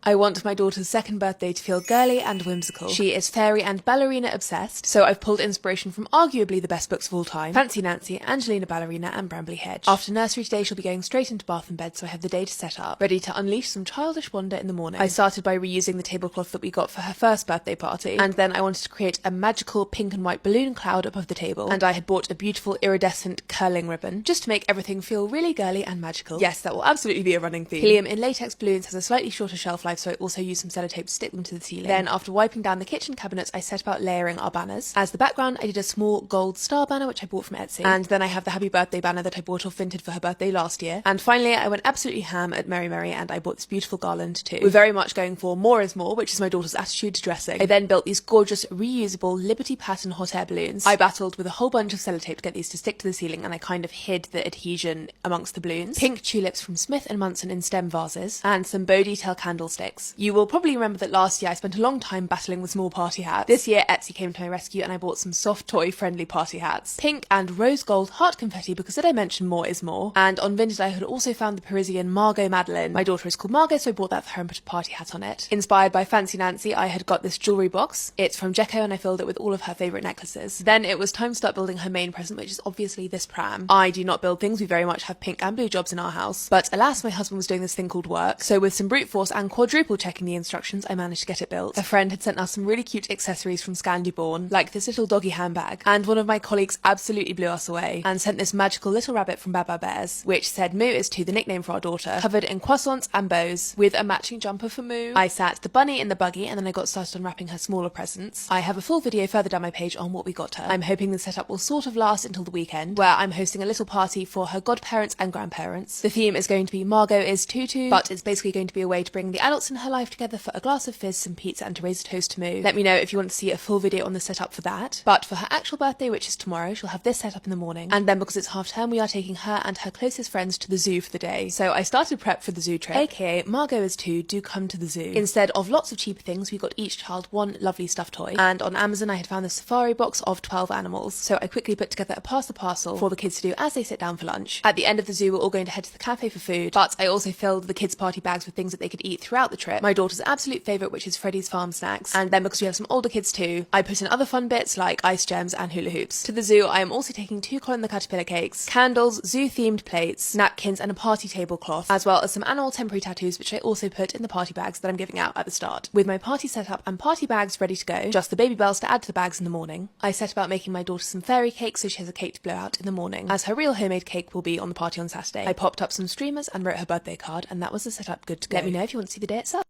I want my daughter's second birthday to feel girly and whimsical. She is fairy and ballerina obsessed, so I've pulled inspiration from arguably the best books of all time, Fancy Nancy, Angelina Ballerina and Brambley Hedge. After nursery today, she'll be going straight into bath and bed, so I have the day to set up, ready to unleash some childish wonder in the morning. I started by reusing the tablecloth that we got for her first birthday party, and then I wanted to create a magical pink and white balloon cloud above the table, and I had bought a beautiful iridescent curling ribbon, just to make everything feel really girly and magical. Yes, that will absolutely be a running theme. Helium in latex balloons has a slightly shorter shelf life, so I also used some sellotape to stick them to the ceiling. Then, after wiping down the kitchen cabinets, I set about layering our banners. As the background, I did a small gold star banner, which I bought from Etsy, and then I have the happy birthday banner that I bought off Vinted for her birthday last year. And finally, I went absolutely ham at Mary Mary, and I bought this beautiful garland too. We're very much going for more is more, which is my daughter's attitude to dressing. I then built these gorgeous, reusable Liberty pattern hot air balloons. I battled with a whole bunch of sellotape to get these to stick to the ceiling, and I kind of hid the adhesion amongst the balloons. Pink tulips from Smith & Munson in stem vases, and some bow detail candlesticks. You will probably remember that last year I spent a long time battling with small party hats. This year Etsy came to my rescue and I bought some soft toy friendly party hats. Pink and rose gold heart confetti, because did I mention more is more? And on Vinted I had also found the Parisian Margot Madeleine. My daughter is called Margot, so I bought that for her and put a party hat on it. Inspired by Fancy Nancy, I had got this jewellery box. It's from Jekko and I filled it with all of her favourite necklaces. Then it was time to start building her main present, which is obviously this pram. I do not build things, we very much have pink and blue jobs in our house. But alas, my husband was doing this thing called work, so with some brute force and quadruple checking the instructions, I managed to get it built. A friend had sent us some really cute accessories from Scandi-born, like this little doggy handbag, and one of my colleagues absolutely blew us away and sent this magical little rabbit from Baba Bears, which said Moo is too, the nickname for our daughter, covered in croissants and bows, with a matching jumper for Moo. I sat the bunny in the buggy and then I got started unwrapping her smaller presents. I have a full video further down my page on what we got her. I'm hoping the setup will sort of last until the weekend, where I'm hosting a little party for her godparents and grandparents. The theme is going to be Margot is Tutu, but it's basically going to be a way to bring the adults in her life together for a glass of fizz, some pizza and to raise a toast to Moo. Let me know if you want to see a full video on the setup for that. But for her actual birthday, which is tomorrow, she'll have this set up in the morning, and then because it's half term we are taking her and her closest friends to the zoo for the day. So I started prep for the zoo trip, aka Margot is 2, do come to the zoo. Instead of lots of cheaper things, we got each child one lovely stuffed toy, and on Amazon I had found the safari box of 12 animals, so I quickly put together a pass the parcel for the kids to do as they sit down for lunch. At the end of the zoo we're all going to head to the cafe for food, but I also filled the kids' party bags with things that they could eat throughout the trip. My daughter's absolute favourite, which is Freddy's Farm snacks, and then because we have some older kids too, I put in other fun bits like ice gems and hula hoops. To the zoo I am also taking 2 Colin the Caterpillar cakes, candles, zoo themed plates, napkins and a party tablecloth, as well as some animal temporary tattoos which I also put in the party bags that I'm giving out at the start. With my party set up and party bags ready to go, just the baby bells to add to the bags in the morning, I set about making my daughter some fairy cake so she has a cake to blow out in the morning, as her real homemade cake will be on the party on Saturday. I popped up some streamers and wrote her birthday card, and that was the setup good to go. Let me know if you want to see the day itself.